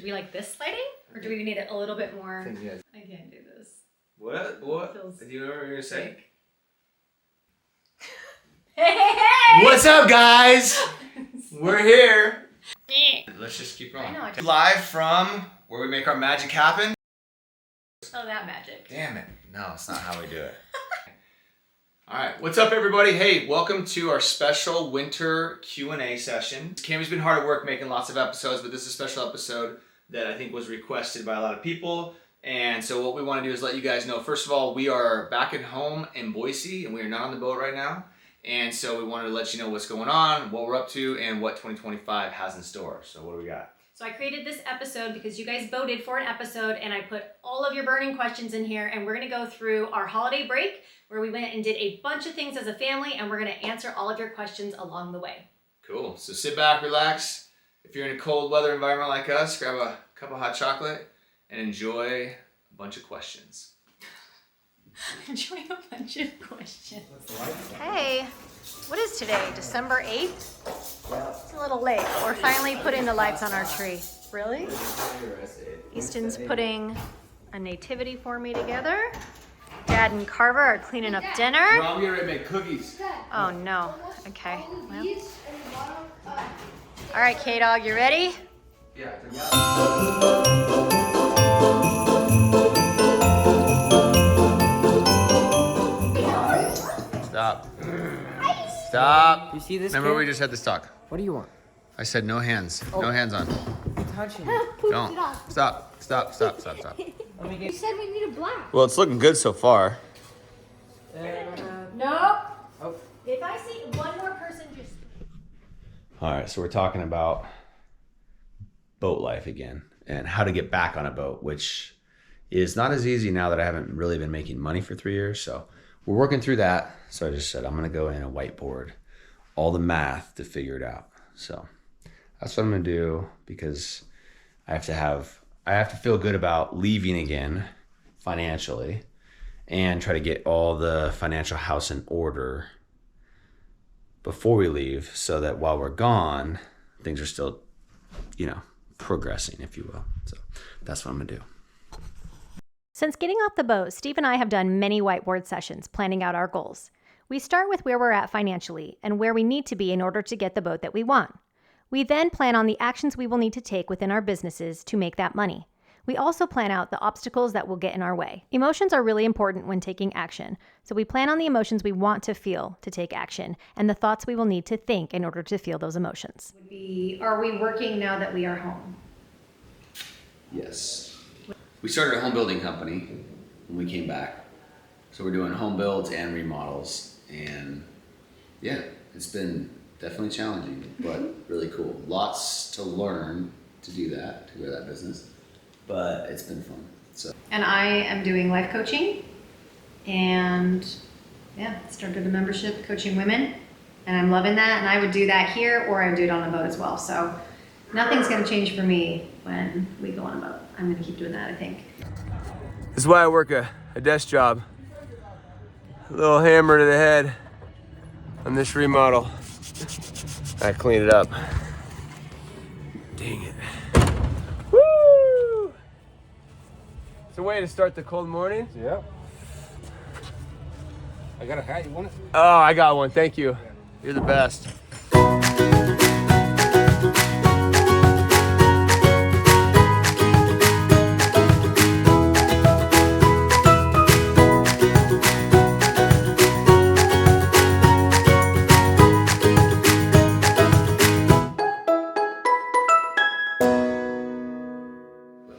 do we like this lighting? Or do we need it a little bit more? I can't do this. What? Do you know what you're going to say? Hey! What's up, guys? We're here. Let's just keep going. Live from where we make our magic happen. Oh, that magic. Damn it. No, it's not how we do it. All right, what's up, everybody? Hey, welcome to our special winter Q&A session. Cammy's been hard at work making lots of episodes, but this is a special episode that I think was requested by a lot of people. And so what we want to do is let you guys know, first of all, we are back at home in Boise, and we are not on the boat right now. And so we wanted to let you know what's going on, what we're up to, and what 2025 has in store. So what do we got? So I created this episode because you guys voted for an episode, and I put all of your burning questions in here, and we're going to go through our holiday break where we went and did a bunch of things as a family, and we're going to answer all of your questions along the way. Cool. So sit back, relax. If you're in a cold weather environment like us, grab a cup of hot chocolate and enjoy a bunch of questions. Enjoy a bunch of questions. Hey, what is today? December 8th? It's a little late. We're finally putting the lights on our tree. Really? Easton's putting a nativity for me together. Dad and Carver are cleaning up dinner. Mom, we already made cookies. Oh no. Okay. Well. All right, K-Dog, you ready? Yeah. Stop. Stop. You see this? Remember kid? we just had this talk. What do you want? I said no hands. Oh. No hands on. You're touching me. Don't. Stop. Stop. Stop. Stop. Stop. Let me You get. said we need a black. Well, it's looking good so far. Nope. Oh. If I see one more person, just. All right, so we're talking about boat life again and how to get back on a boat, which is not as easy now that I haven't really been making money for 3 years. So we're working through that. So I just said I'm going to go in and whiteboard all the math to figure it out. So that's what I'm going to do because I have to feel good about leaving again financially and try to get all the financial house in order before we leave so that while we're gone, things are still, progressing, if you will. So that's what I'm going to do. Since getting off the boat, Steve and I have done many whiteboard sessions planning out our goals. We start with where we're at financially and where we need to be in order to get the boat that we want. We then plan on the actions we will need to take within our businesses to make that money. We also plan out the obstacles that will get in our way. Emotions are really important when taking action, so we plan on the emotions we want to feel to take action and the thoughts we will need to think in order to feel those emotions. Are we working now that we are home? Yes. We started a home building company when we came back. So we're doing home builds and remodels. And yeah, it's been definitely challenging, but really cool. Lots to learn to do that, to grow that business. But it's been fun. So. And I am doing life coaching and started a membership coaching women, and I'm loving that. And I would do that here or I would do it on the boat as well. So nothing's going to change for me when we go on a boat. I'm going to keep doing that, I think. This is why I work a desk job. A little hammer to the head on this remodel. I clean it up. Dang it. Woo! It's a way to start the cold morning. Yeah. I got a hat. You want it? Oh, I got one. Thank you. You're the best.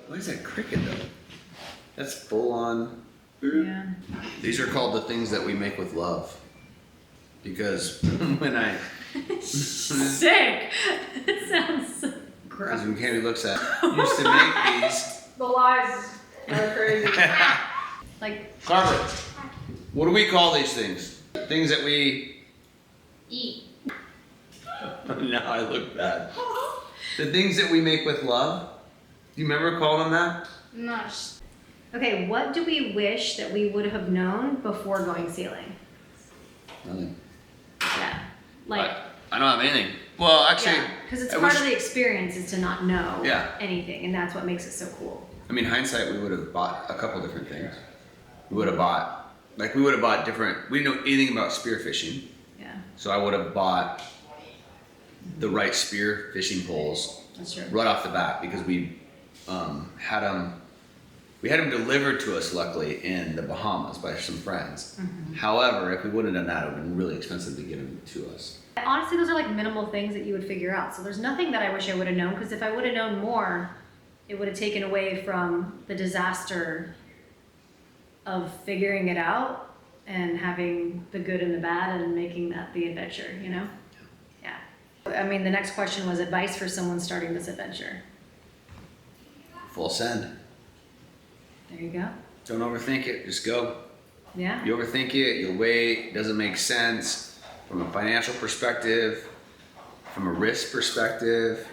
What is that cricket though? That's full on. Yeah. These are called the things that we make with love. Because when I. Sick. It sounds so gross. Because when Candy looks at used to make these. The lies are crazy. Like, Carver, what do we call these things? Things that we Eat. now I look bad. The things that we make with love. Do you remember calling them that? Nice. okay, what do we wish that we would have known before going sailing? Nothing. Yeah. Like, I don't have anything. Well, actually, because it's I part wish- of the experience is to not know Yeah. anything, and that's what makes it so cool. I mean, hindsight, we would have bought a couple different things. We would have bought different. We didn't know anything about spear fishing, Yeah, so I would have bought the right spear fishing poles that's true. right off the bat because we had them. We had them delivered to us, luckily, in the Bahamas by some friends. However, if we wouldn't have done that, it would have been really expensive to get them to us. Honestly, those are like minimal things that you would figure out. So there's nothing that I wish I would have known, because if I would have known more, it would have taken away from the disaster of figuring it out and having the good and the bad and making that the adventure, you know? Yeah. I mean, the next question was advice for someone starting this adventure. Full send. There you go. Don't overthink it. Just go. Yeah. You overthink it, you'll wait, it doesn't make sense from a financial perspective, from a risk perspective,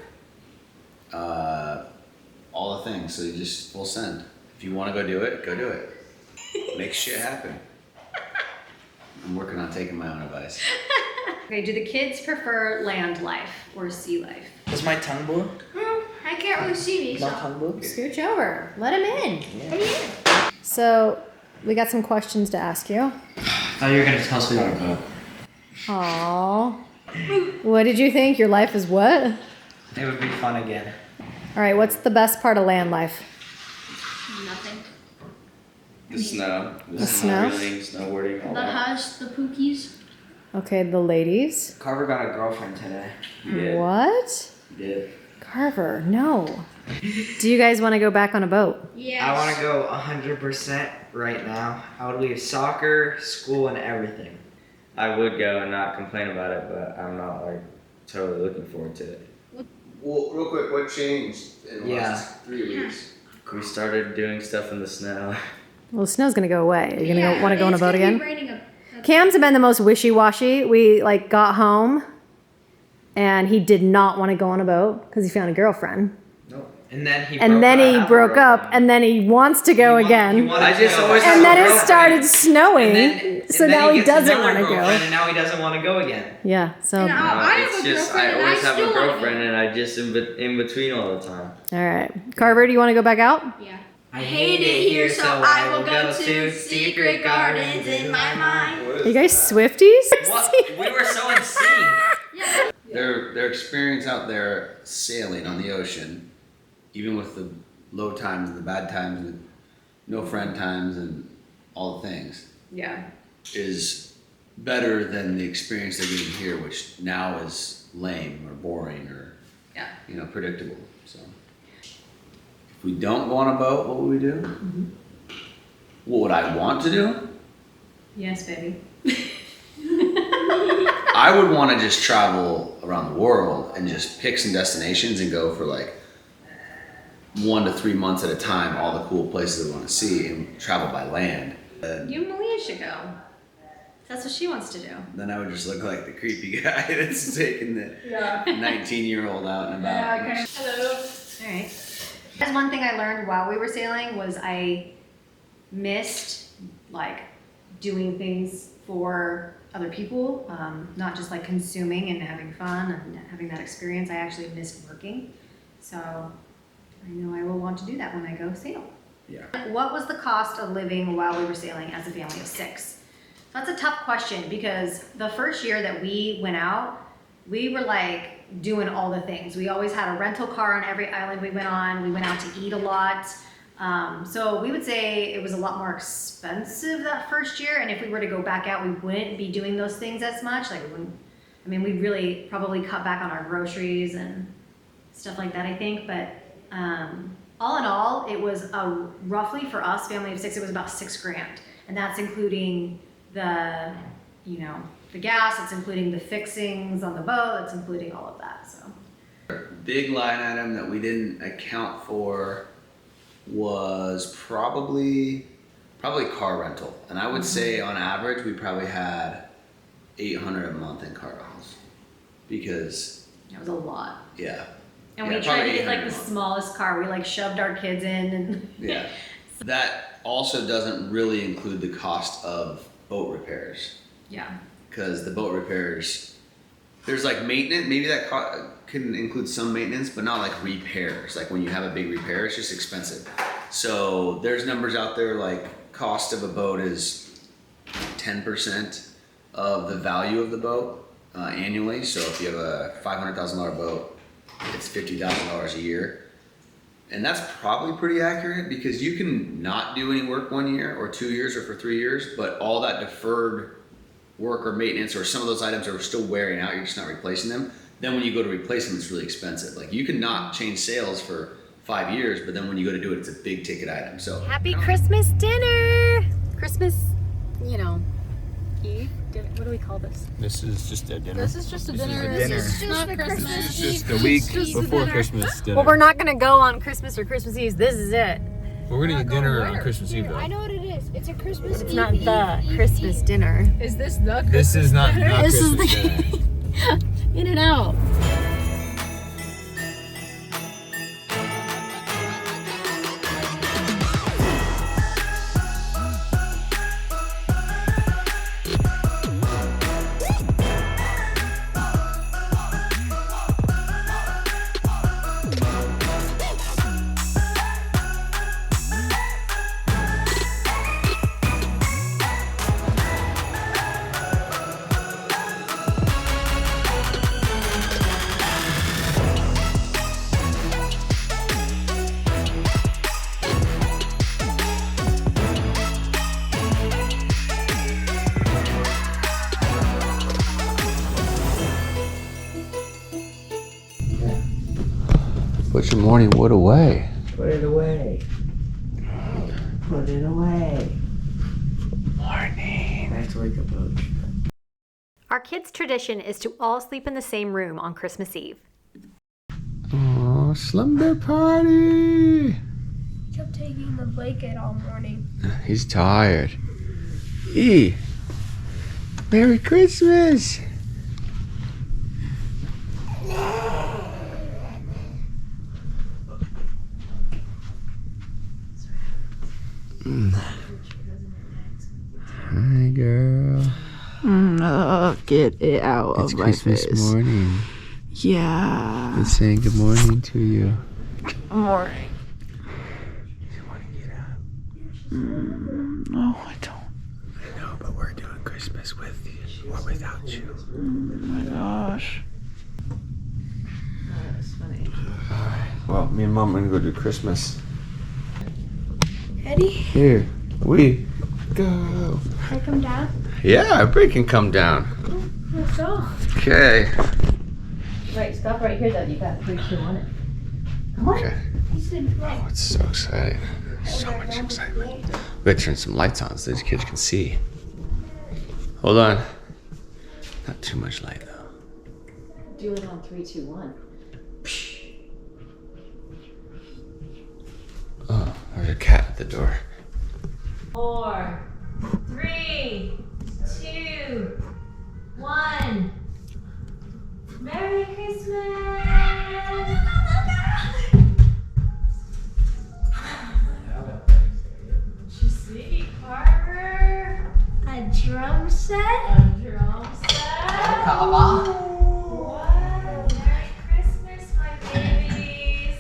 all the things. So you just full send. If you want to go do it. Make shit happen. I'm working on taking my own advice. Okay, do the kids prefer land life or sea life? Is my tongue blue? I can't really see me, My so. tongue blue? Scooch over. Let him in. Yeah. So, we got some questions to ask you. I thought you were gonna tell us we gotta go. Aww. What did you think? Your life is what? It would be fun again. All right, what's the best part of land life? Nothing. The snow. The snow? Snowboarding, all The hush, the pookies. Okay, the ladies. Carver got a girlfriend today. Yeah. What? Yeah. Carver, no. Do you guys want to go back on a boat? Yes. I want to go 100% right now. I would leave soccer, school, and everything. I would go and not complain about it, but I'm not like totally looking forward to it. Well, real quick, what changed in the last 3 weeks? We started doing stuff in the snow. Well, the snow's gonna go away. Are you gonna want to go on a it's boat gonna be again? raining Cam's been the most wishy-washy. We like got home, and he did not want to go on a boat because he found a girlfriend, Nope. And then he and broke then up. he broke up, and then he wants to go again. I just always And then it started snowing, so now he doesn't want to go. And now he doesn't want to go again. Yeah, so And I have It's a just girlfriend I and always have a still wanna girlfriend and I just in between all the time. all right. Carver, do you want to go back out? Yeah. I hate it here, so I will go to secret gardens in my mind. Are you guys Swifties? What? We were so in sync. Their experience out there sailing on the ocean, even with the low times and the bad times and the no friend times and all the things, Yeah. is better than the experience they're getting here, which now is lame or boring or predictable. So if we don't go on a boat, what would we do? What would I want to do? Yes, baby. I would want to just travel around the world and just pick some destinations and go for like 1 to 3 months at a time, all the cool places I want to see, and travel by land. You and Malia should go. That's what she wants to do. Then I would just look like the creepy guy that's taking the 19-year-old out and about. Hello. All right. That's one thing I learned while we were sailing was I missed like doing things for other people, not just like consuming and having fun and having that experience. I actually missed working. So I know I will want to do that when I go sail. Yeah. What was the cost of living while we were sailing as a family of 6? That's a tough question because the first year that we went out, we were like doing all the things. We always had a rental car on every island we went on. We went out to eat a lot. So we would say it was a lot more expensive that first year. And if we were to go back out, we wouldn't be doing those things as much. Like we'd really probably cut back on our groceries and stuff like that, I think. But all in all, it was roughly for us, family of 6, it was about $6,000. And that's including the gas, it's including the fixings on the boat, it's including all of that, so. Big line item that we didn't account for was probably car rental. And I would say on average, we probably had $800 a month in car rentals because That was a lot. yeah. And Yeah, we tried to probably get like 800 the a month. smallest car, we like shoved our kids in and. Yeah. That also doesn't really include the cost of boat repairs Yeah. because the boat repairs there's like maintenance, maybe that can include some maintenance, but not like repairs. Like when you have a big repair, it's just expensive. So there's numbers out there like cost of a boat is 10% of the value of the boat annually. So if you have a $500,000 boat, it's $50,000 a year. And that's probably pretty accurate because you can not do any work 1 year or 2 years or for 3 years, but all that deferred work or maintenance or some of those items are still wearing out, you're just not replacing them. Then when you go to replace them, it's really expensive. Like you can not change sails for 5 years, but then when you go to do it, it's a big ticket item. So Happy Christmas dinner! Christmas, Eve? What do we call this? This is just a dinner. This is just a dinner. This is just for Christmas. This is just the week before Christmas dinner. Well, we're not gonna go on Christmas or Christmas Eve. This is it. We're gonna eat dinner on Christmas Eve though. I know what it is. It's a Christmas It's Eve. not the Christmas dinner. Is this the Christmas? This is not This is Christmas the dinner. In and out. put your morning wood away. Put it away. Put it away. Morning. I have to wake up early. Our kids' tradition is to all sleep in the same room on Christmas Eve. Oh, slumber party. Kept taking the blanket all morning. He's tired. E. Merry Christmas. Hi, girl. No, get it out It's of my Christmas face. morning. Yeah. I'm saying good morning to you. Morning. You want to get up? No, I don't. I know, but we're doing Christmas with you or without you. Oh my gosh. Well, me and Mom are gonna go do Christmas. Eddie, Here we go. I come down. Yeah, everybody can come down. Let's go. Okay. Right, stop right here though. You got 3, 2, 1. Okay. He said, Oh, it's so exciting. So much excitement. We gotta turn some lights on so these kids can see. Hold on. Not too much light though. Do it on 3, 2, 1. Oh, there's a cat at the door. 4, 3, 2, 1. Merry Christmas! Did you see Carver? a drum set? A drum set. What? Merry Christmas, my babies.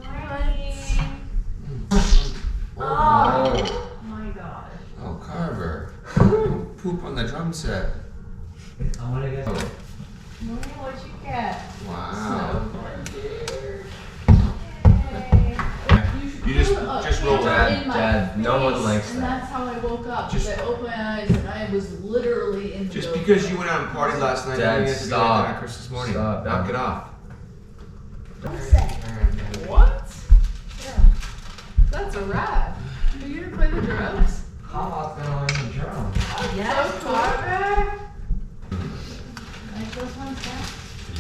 Morning. Oh my gosh. Oh, Carver. Don't poop on the drum set. I want to go. Morning, what'd you get? Wow. Hey. You just roll that. Dad, no one likes and that. that's how I woke up. Just- I opened my eyes and I was literally in the Just dope. because you went out and partied last night, Dad, you have to be like stop. that on Christmas morning. Stop, Dad. Knock it off. What? Yeah. That's a rad. Are you gonna play the drums? How about the drum? Yes, Carver. Like those ones, yeah?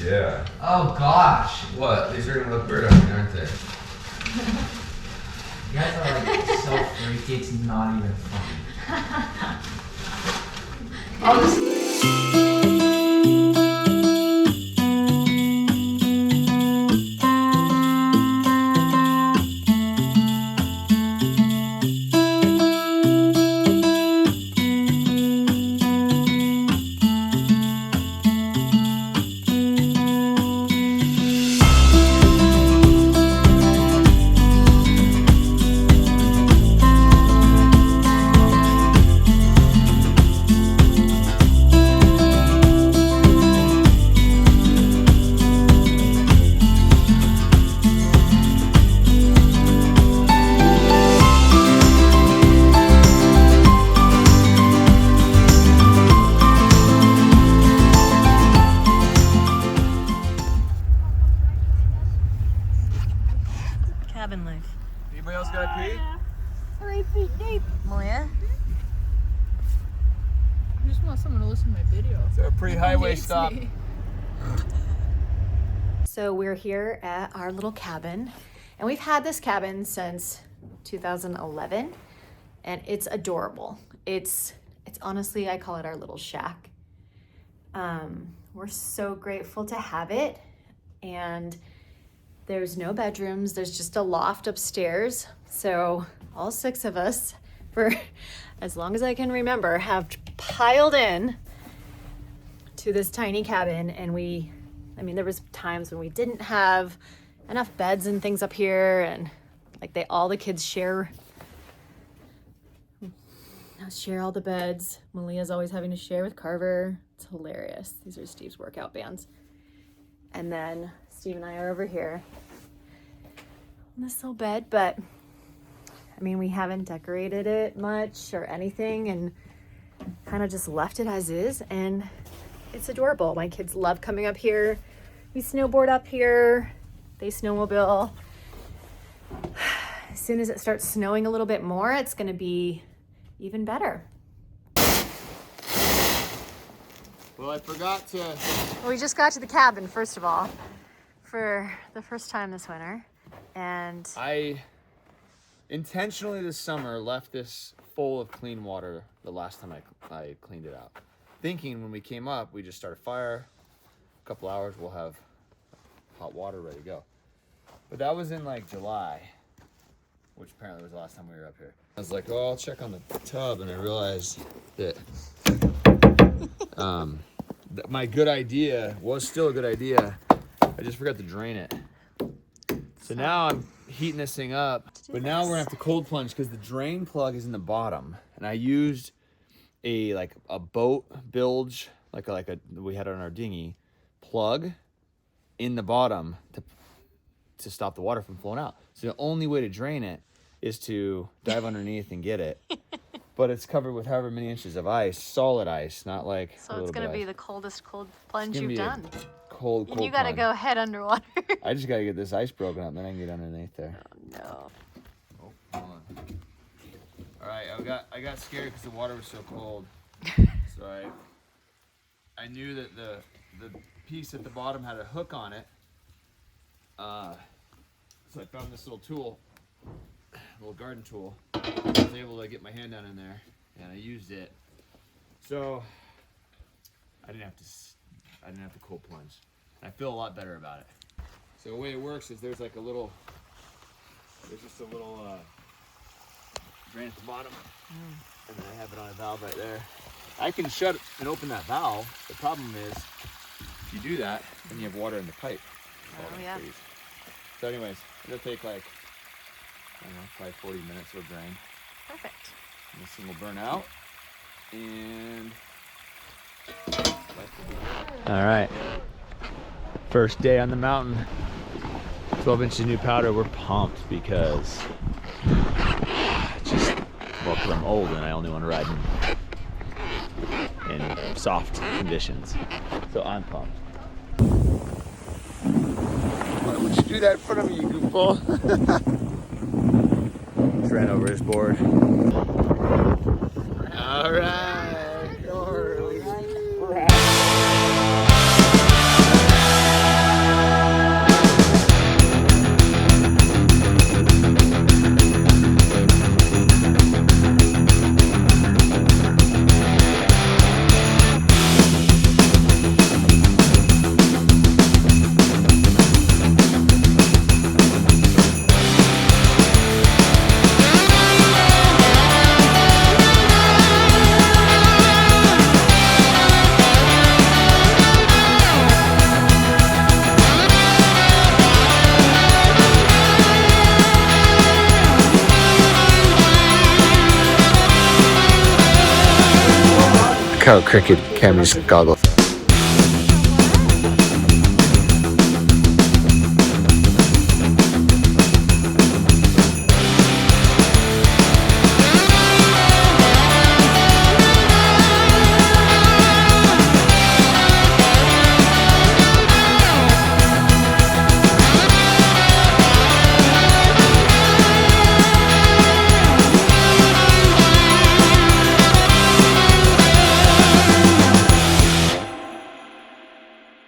Yeah. Oh gosh. What? These are gonna look weird on me, aren't they? You guys are like so freaky, it's not even funny. someone to listen to my video. It's a pretty highway stop. So we're here at our little cabin, and we've had this cabin since 2011, and it's adorable. It's honestly, I call it our little shack. We're so grateful to have it, and there's no bedrooms. There's just a loft upstairs. So all 6 of us, for as long as I can remember, have piled in to this tiny cabin, and there was times when we didn't have enough beds and things up here, and like all the kids share all the beds. Malia's always having to share with Carver. It's hilarious. These are Steve's workout bands. And then Steve and I are over here on this little bed, but we haven't decorated it much or anything, and kind of just left it as is, and it's adorable. My kids love coming up here. We snowboard up here. They snowmobile. As soon as it starts snowing a little bit more, it's going to be even better. Well, I forgot to... Well, we just got to the cabin, first of all, for the first time this winter, and... I intentionally this summer left this full of clean water the last time I cleaned it out. Thinking when we came up, we just start a fire, a couple hours, we'll have hot water ready to go. But that was in like July, which apparently was the last time we were up here. I was like, oh, I'll check on the tub, and I realized that my good idea was still a good idea. I just forgot to drain it. So now I'm heating this thing up, but now we're gonna have to cold plunge because the drain plug is in the bottom, and I used a boat bilge, like we had on our dinghy, plug in the bottom to stop the water from flowing out. So the only way to drain it is to dive underneath and get it. But it's covered with however many inches of ice, solid ice, not like. So it's gonna be the coldest cold plunge you've done. Cold. And you gotta go head underwater. I just gotta get this ice broken up, then I can get underneath there. Oh no. Oh, hold on. All right, I got scared because the water was so cold. So I knew that the piece at the bottom had a hook on it. So I found this little tool, little garden tool. I was able to get my hand down in there, and I used it. So I didn't have to cold plunge. I feel a lot better about it. So the way it works is there's just a little drain at the bottom, and then I have it on a valve right there. I can shut and open that valve. The problem is, if you do that, then you have water in the pipe. Oh yeah. So anyways, it'll take like, I don't know, probably 40 minutes to drain. Perfect. And this thing will burn out, and all right. First day on the mountain. 12 inches of new powder. We're pumped because because I'm old and I only want to ride in soft conditions. So I'm pumped. Why would you do that in front of me, you goofball? Just ran over his board. All right. How crooked Cammy's goggles.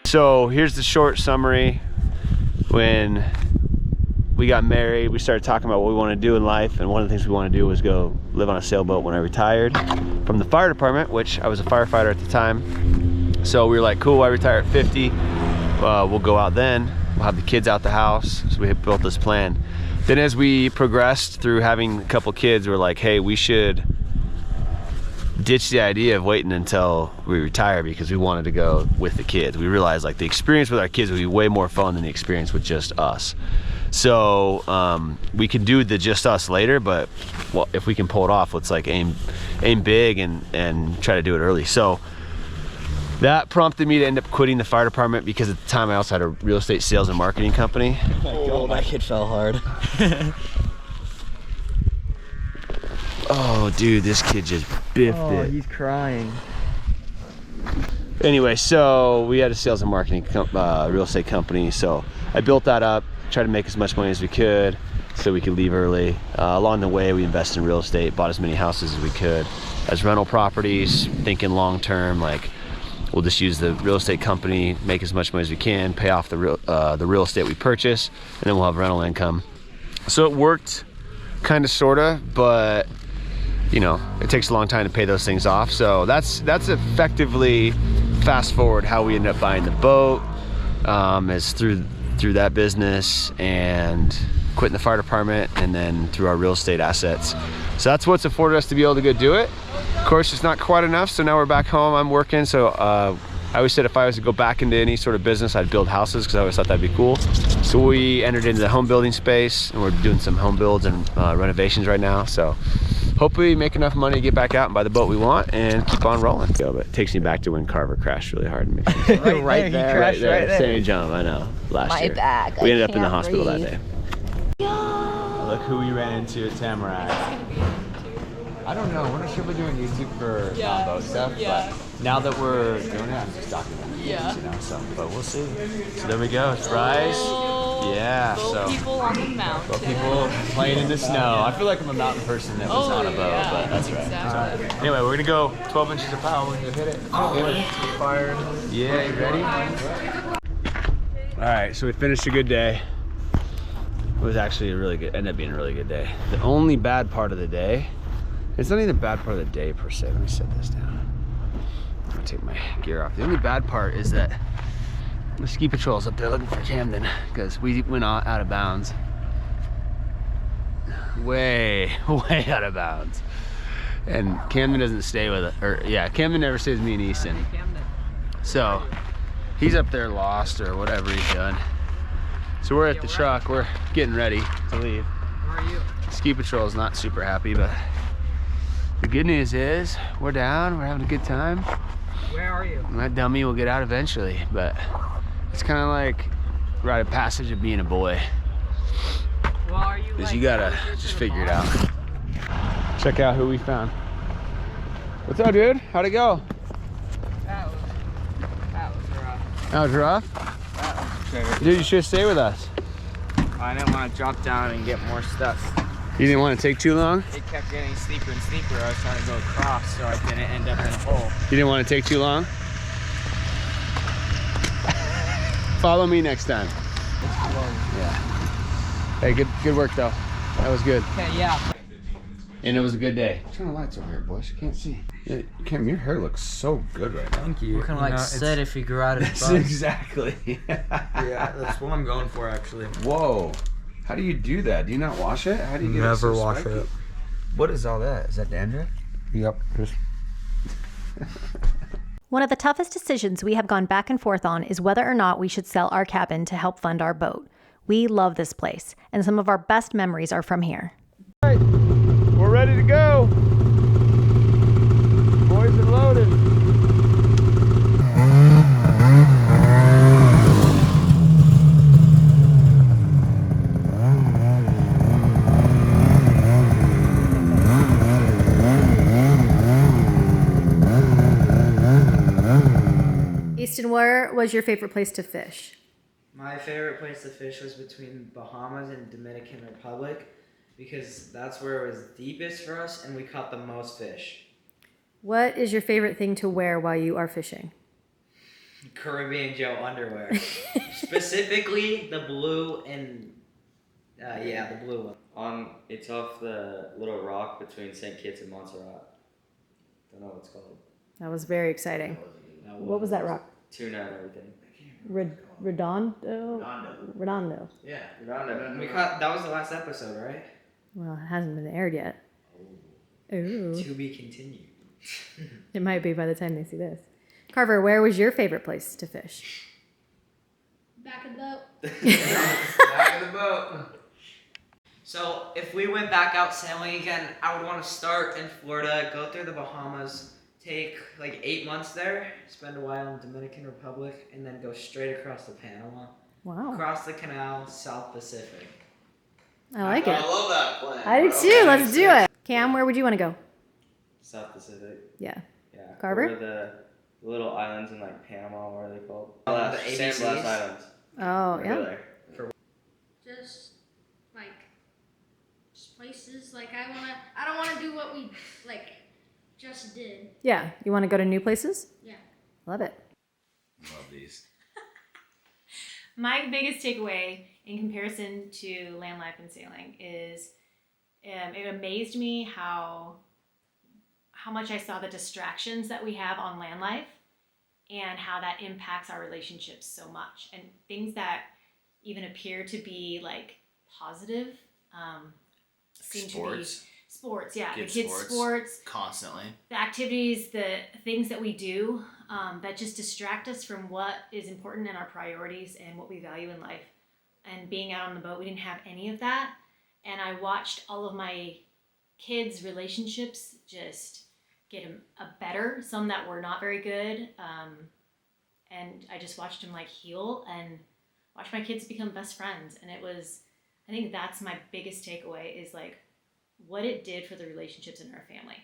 So here's the short summary. When we got married, we started talking about what we want to do in life, and one of the things we want to do was go live on a sailboat when I retired from the fire department, which I was a firefighter at the time. So we were like, cool, I retire at 50. We'll go out then. We'll have the kids out the house. So we built this plan. Then as we progressed through having a couple kids, we're like, hey, we should ditch the idea of waiting until we retire because we wanted to go with the kids. We realized like the experience with our kids would be way more fun than the experience with just us. So we can do the just us later, but well, if we can pull it off, let's like aim big and try to do it early. So that prompted me to end up quitting the fire department because at the time I also had a real estate sales and marketing company. Oh, that kid fell hard. Oh, dude, this kid just biffed Oh, it. he's crying. Anyway, so we had a sales and marketing real estate company. So I built that up, tried to make as much money as we could so we could leave early. Along the way, we invested in real estate, bought as many houses as we could as rental properties, thinking long term, like we'll just use the real estate company, make as much money as we can, pay off the real estate we purchase, and then we'll have rental income. So it worked kind of, sort of, but you know, it takes a long time to pay those things off. So that's effectively, fast forward, how we ended up buying the boat, is through that business and quitting the fire department, and then through our real estate assets. So that's what's afforded us to be able to go do it. Of course, it's not quite enough, so now we're back home, I'm working. So I always said if I was to go back into any sort of business, I'd build houses because I always thought that'd be cool. So we entered into the home building space, and we're doing some home builds and renovations right now. So hopefully make enough money to get back out and buy the boat we want and keep on rolling. Yeah, but it takes me back to when Carver crashed really hard. right there. Right there. Same jump, I know, last year. back. We ended up in the hospital that day. Look who we ran into at Tamarack. I don't know. We're not sure if we're doing YouTube for non-boat stuff, but now that we're doing it, I'm just documenting things, you know. So, but we'll see. So there we go. It's Rise. Yeah. So People on the mountain. well, people playing in the snow. I feel like I'm a mountain person that was on a boat, but that's right. Exactly. So, anyway, we're gonna go 12 inches of power. We're gonna hit it. Fire. Yeah, you ready? All right, so we finished a good day. It was actually ended up being a really good day. The only bad part of the day, it's not even the bad part of the day per se. Let me set this down. I'm gonna take my gear off. The only bad part is that the ski patrol's up there looking for Camden because we went out of bounds. Way out of bounds. And Camden doesn't stay with it, or yeah, Camden never stays with me and Easton. So he's up there lost or whatever he's doing. So we're at the truck, we're getting ready to leave. Where are you? Ski patrol's not super happy, but the good news is we're down, we're having a good time. Where are you? And that dummy will get out eventually, but it's kind of like rite of passage of being a boy. Well, are you Because you gotta just figure it out. Check out who we found. What's up, dude? How'd it go? That was rough. That was rough? Dude, you should stay with us. I didn't want to drop down and get more stuff. You didn't want to take too long? It kept getting steeper and steeper. I was trying to go across so I didn't end up in a hole. You didn't want to take too long? Follow me next time. Yeah. Hey, good work though. That was good. Okay, yeah. And it was a good day. Turn the lights over here, boys. You can't see. Yeah, Cam, your hair looks so good right now. Thank you. Looking like Sid if he grew out his That's buns. exactly. Yeah, that's what I'm going for actually. Whoa. How do you do that? Do you not wash it? How do you get it so spiky? What is all that? Is that dandruff? Yep. One of the toughest decisions we have gone back and forth on is whether or not we should sell our cabin to help fund our boat. We love this place, and some of our best memories are from here. All right, we're ready to go. Boys are loaded. Easton, where was your favorite place to fish? My favorite place to fish was between Bahamas and Dominican Republic because that's where it was deepest for us and we caught the most fish. What is your favorite thing to wear while you are fishing? Caribbean Joe underwear. Specifically the blue and the blue one. It's off the little rock between St. Kitts and Montserrat. Don't know what it's called. That was very exciting. What was that rock? Tuna and everything. Redondo. Yeah. Redondo. That was the last episode, right? Well, it hasn't been aired yet. Ooh. To be continued. It might be by the time they see this. Carver, where was your favorite place to fish? Back of the boat. Back of the boat. So if we went back out sailing again, I would want to start in Florida, go through the Bahamas, take like 8 months there, spend a while in Dominican Republic, and then go straight across to Panama. Wow. Across the canal, South Pacific. I like it. I love that plan. I do too. Let's do it. Cam, where would you want to go? South Pacific. Yeah. Yeah. Carver? Or the little islands in like Panama, what are they called? The San ABCs? Blas Islands. Oh, Over yeah. there. Just like places like I don't wanna do what we like just did. Yeah. You want to go to new places? Yeah. Love it. Love these. My biggest takeaway in comparison to land life and sailing is it amazed me how much I saw the distractions that we have on land life and how that impacts our relationships so much, and things that even appear to be like positive seem to be sports. Yeah, the kids sports Constantly. the activities, the things that we do that just distract us from what is important in our priorities and what we value in life. And being out on the boat, we didn't have any of that. And I watched all of my kids' relationships just get a better, some that were not very good. And I just watched them like heal and watch my kids become best friends. And I think that's my biggest takeaway is like what it did for the relationships in our family.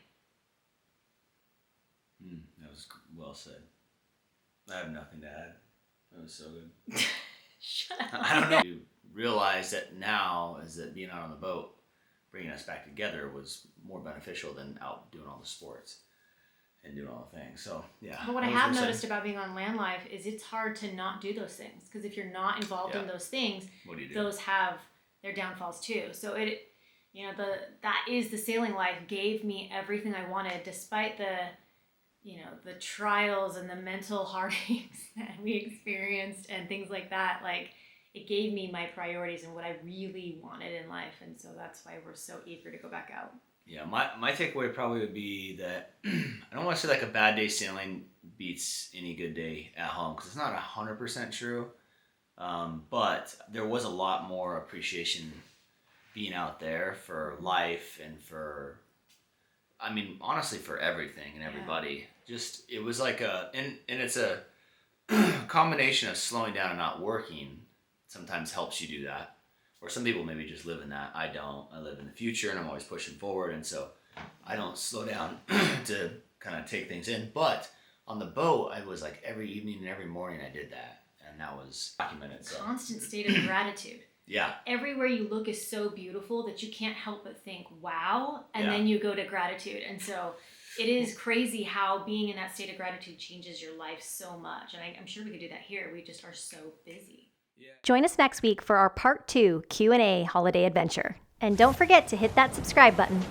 That was well said. I have nothing to add. That was so good. Shut up. I don't know. You realize that now is that being out on the boat, bringing us back together was more beneficial than out doing all the sports and doing all the things. So yeah. But what I have noticed about being on land life is it's hard to not do those things because if you're not involved in those things, what do you do? those have their downfalls too. So that is the sailing life gave me everything I wanted despite the trials and the mental heartaches that we experienced and things like that. Like it gave me my priorities and what I really wanted in life. And so that's why we're so eager to go back out. Yeah, my takeaway probably would be that I don't want to say like a bad day sailing beats any good day at home because it's not 100% true. But there was a lot more appreciation being out there for life and honestly for everything and everybody. Just, it was like and it's a combination of slowing down and not working sometimes helps you do that. Or some people maybe just live in that. I don't. I live in the future and I'm always pushing forward. And so I don't slow down to kind of take things in. But on the boat, I was like every evening and every morning I did that. And that was documented. So. Constant state of gratitude. Yeah. Everywhere you look is so beautiful that you can't help but think, wow. And then you go to gratitude. And so it is crazy how being in that state of gratitude changes your life so much. And I'm sure we could do that here. We just are so busy. Yeah. Join us next week for our part 2 Q&A holiday adventure. And don't forget to hit that subscribe button.